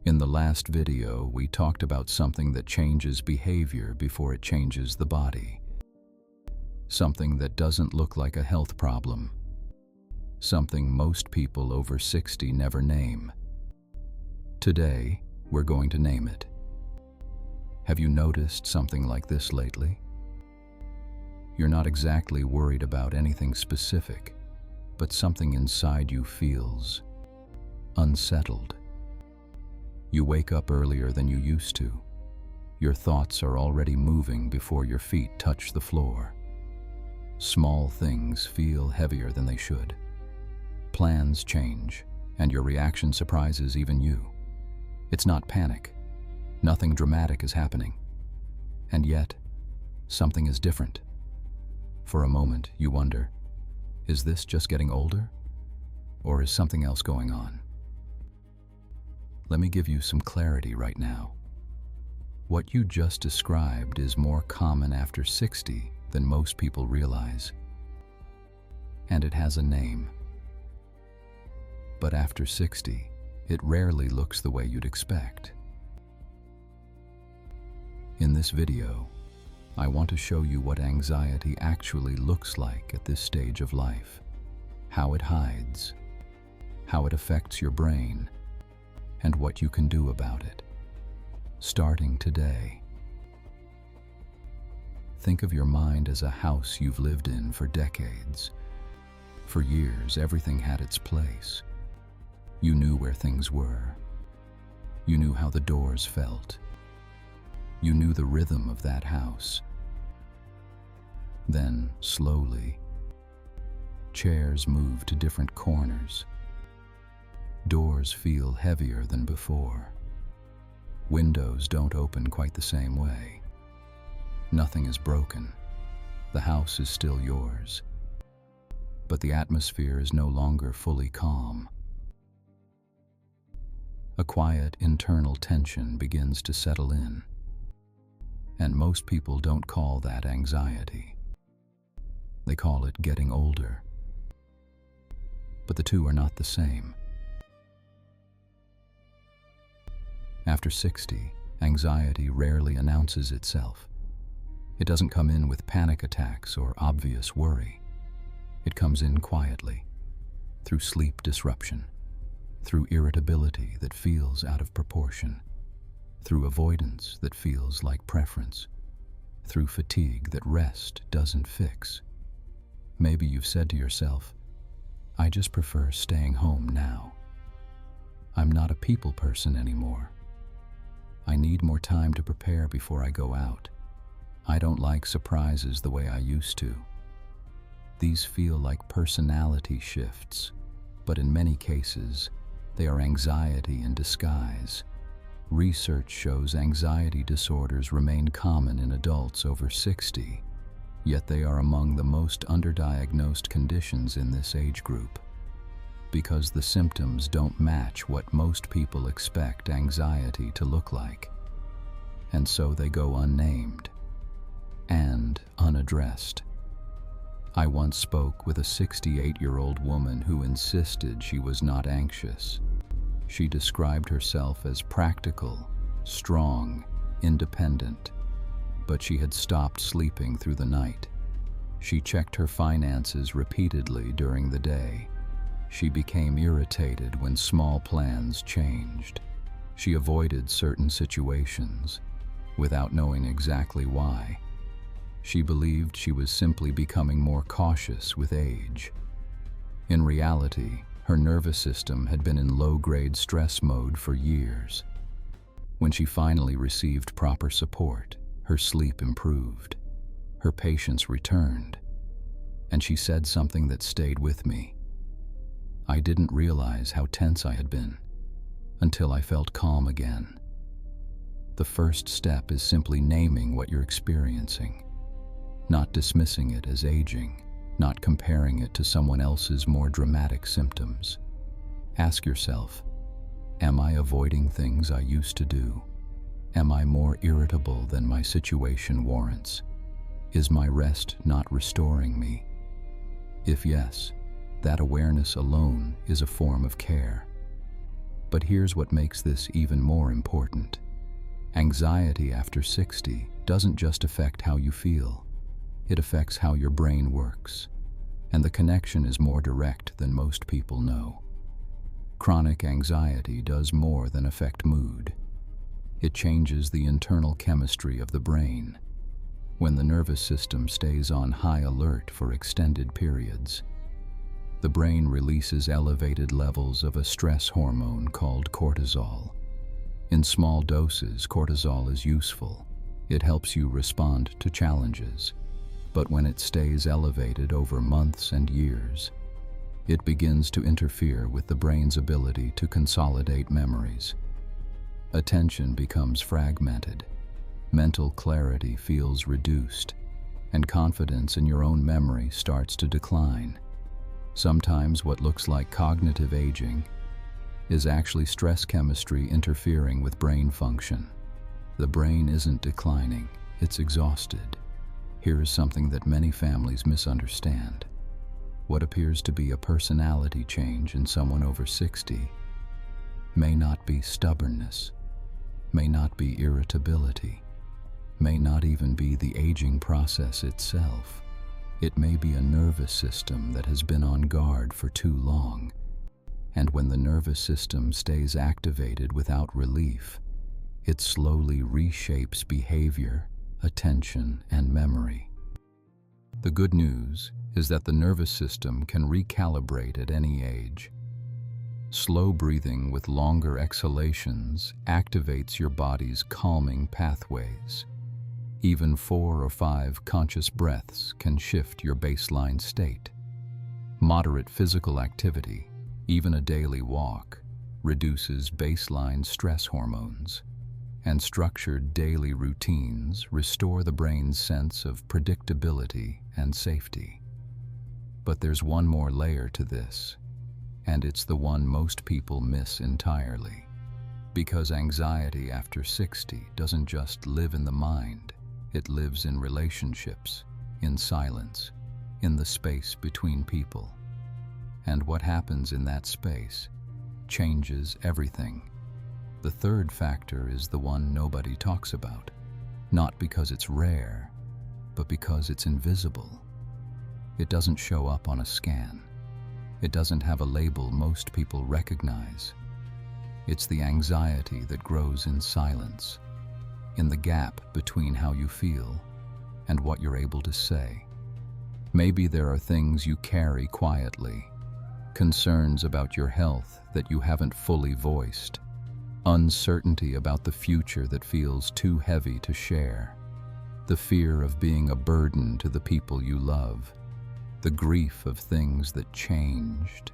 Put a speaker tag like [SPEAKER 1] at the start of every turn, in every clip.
[SPEAKER 1] In the last video, we talked about something that changes behavior before it changes the body. Something that doesn't look like a health problem. Something most people over 60 never name. Today, we're going to name it. Have you noticed something like this lately? You're not exactly worried about anything specific, but something inside you feels unsettled. You wake up earlier than you used to. Your thoughts are already moving before your feet touch the floor. Small things feel heavier than they should. Plans change, and your reaction surprises even you. It's not panic. Nothing dramatic is happening. And yet, something is different. For a moment, you wonder, is this just getting older? Or is something else going on? Let me give you some clarity right now. What you just described is more common after 60 than most people realize. And it has a name. But after 60, it rarely looks the way you'd expect. In this video, I want to show you what anxiety actually looks like at this stage of life, how it hides, how it affects your brain, and what you can do about it, starting today. Think of your mind as a house you've lived in for decades. For years, everything had its place. You knew where things were. You knew how the doors felt. You knew the rhythm of that house. Then, slowly, chairs move to different corners. Doors feel heavier than before. Windows don't open quite the same way. Nothing is broken. The house is still yours. But the atmosphere is no longer fully calm. A quiet internal tension begins to settle in. And most people don't call that anxiety. They call it getting older. But the two are not the same. After 60, anxiety rarely announces itself. It doesn't come in with panic attacks or obvious worry. It comes in quietly, through sleep disruption, through irritability that feels out of proportion, through avoidance that feels like preference, through fatigue that rest doesn't fix. Maybe you've said to yourself, I just prefer staying home now. I'm not a people person anymore. I need more time to prepare before I go out. I don't like surprises the way I used to. These feel like personality shifts, but in many cases, they are anxiety in disguise. Research shows anxiety disorders remain common in adults over 60, yet they are among the most underdiagnosed conditions in this age group. Because the symptoms don't match what most people expect anxiety to look like. And so they go unnamed and unaddressed. I once spoke with a 68-year-old woman who insisted she was not anxious. She described herself as practical, strong, independent, but she had stopped sleeping through the night. She checked her finances repeatedly during the day. She became irritated when small plans changed. She avoided certain situations without knowing exactly why. She believed she was simply becoming more cautious with age. In reality, her nervous system had been in low-grade stress mode for years. When she finally received proper support, her sleep improved, her patience returned, and she said something that stayed with me. I didn't realize how tense I had been until I felt calm again. The first step is simply naming what you're experiencing, not dismissing it as aging, not comparing it to someone else's more dramatic symptoms. Ask yourself, am I avoiding things I used to do? Am I more irritable than my situation warrants? Is my rest not restoring me? If yes, that awareness alone is a form of care. But here's what makes this even more important. Anxiety after 60 doesn't just affect how you feel. It affects how your brain works. And the connection is more direct than most people know. Chronic anxiety does more than affect mood. It changes the internal chemistry of the brain. When the nervous system stays on high alert for extended periods, the brain releases elevated levels of a stress hormone called cortisol. In small doses, cortisol is useful. It helps you respond to challenges. But when it stays elevated over months and years, it begins to interfere with the brain's ability to consolidate memories. Attention becomes fragmented, mental clarity feels reduced, and confidence in your own memory starts to decline. Sometimes what looks like cognitive aging is actually stress chemistry interfering with brain function. The brain isn't declining, it's exhausted. Here is something that many families misunderstand. What appears to be a personality change in someone over 60 may not be stubbornness, may not be irritability, may not even be the aging process itself. It may be a nervous system that has been on guard for too long. And when the nervous system stays activated without relief, it slowly reshapes behavior, attention, and memory. The good news is that the nervous system can recalibrate at any age. Slow breathing with longer exhalations activates your body's calming pathways. Even 4 or 5 conscious breaths can shift your baseline state. Moderate physical activity, even a daily walk, reduces baseline stress hormones, and structured daily routines restore the brain's sense of predictability and safety. But there's one more layer to this, and it's the one most people miss entirely. Because anxiety after 60 doesn't just live in the mind, it lives in relationships, in silence, in the space between people. And what happens in that space changes everything. The third factor is the one nobody talks about, not because it's rare, but because it's invisible. It doesn't show up on a scan. It doesn't have a label most people recognize. It's the anxiety that grows in silence, in the gap between how you feel and what you're able to say. Maybe there are things you carry quietly, concerns about your health that you haven't fully voiced, uncertainty about the future that feels too heavy to share, the fear of being a burden to the people you love, the grief of things that changed,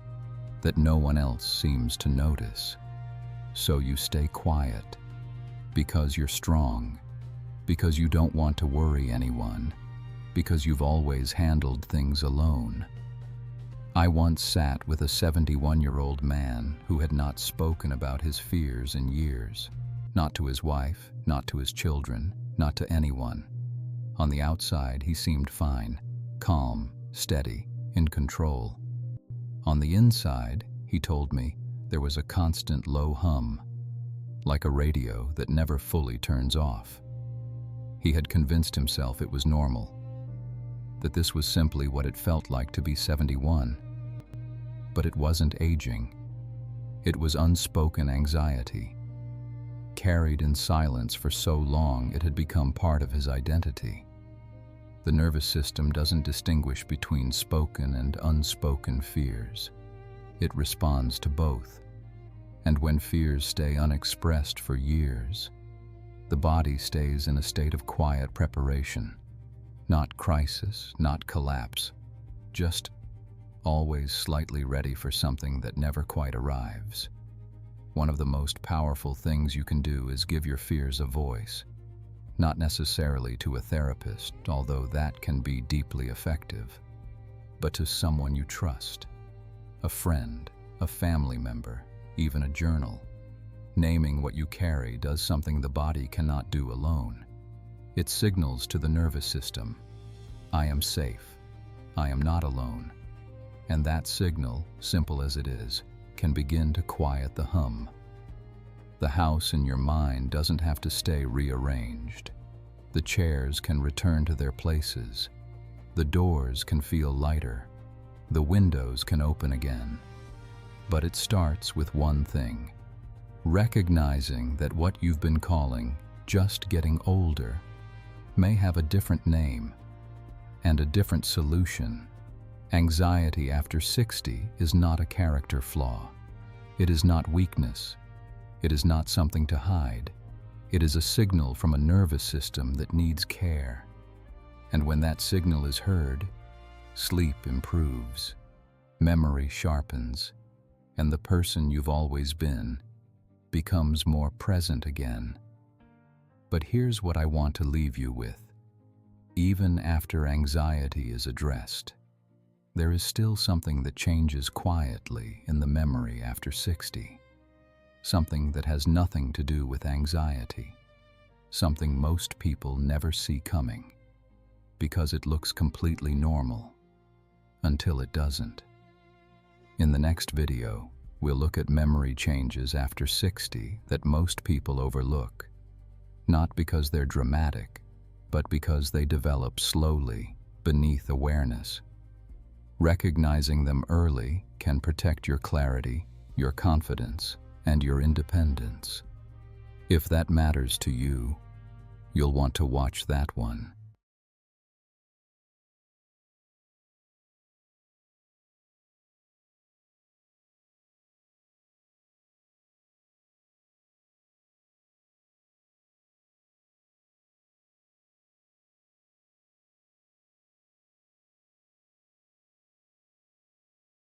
[SPEAKER 1] that no one else seems to notice. So you stay quiet, because you're strong, because you don't want to worry anyone, because you've always handled things alone. I once sat with a 71-year-old man who had not spoken about his fears in years, not to his wife, not to his children, not to anyone. On the outside, he seemed fine, calm, steady, in control. On the inside, he told me, there was a constant low hum, like a radio that never fully turns off. He had convinced himself it was normal, that this was simply what it felt like to be 71. But it wasn't aging. It was unspoken anxiety, carried in silence for so long it had become part of his identity. The nervous system doesn't distinguish between spoken and unspoken fears. It responds to both. And when fears stay unexpressed for years, the body stays in a state of quiet preparation. Not crisis, not collapse, just always slightly ready for something that never quite arrives. One of the most powerful things you can do is give your fears a voice. Not necessarily to a therapist, although that can be deeply effective, but to someone you trust, a friend, a family member, even a journal. Naming what you carry does something the body cannot do alone. It signals to the nervous system, I am safe, I am not alone. And that signal, simple as it is, can begin to quiet the hum, The house in your mind doesn't have to stay rearranged. The chairs can return to their places. The doors can feel lighter. The windows can open again. But it starts with one thing: recognizing that what you've been calling just getting older may have a different name and a different solution. Anxiety after 60 is not a character flaw. It is not weakness. It is not something to hide. It is a signal from a nervous system that needs care. And when that signal is heard, sleep improves, memory sharpens, and the person you've always been becomes more present again. But here's what I want to leave you with. Even after anxiety is addressed, there is still something that changes quietly in the memory after 60. Something that has nothing to do with anxiety. Something most people never see coming, because it looks completely normal, until it doesn't. In the next video, we'll look at memory changes after 60 that most people overlook, not because they're dramatic, but because they develop slowly beneath awareness. Recognizing them early can protect your clarity, your confidence, and your independence. If that matters to you, you'll want to watch that one.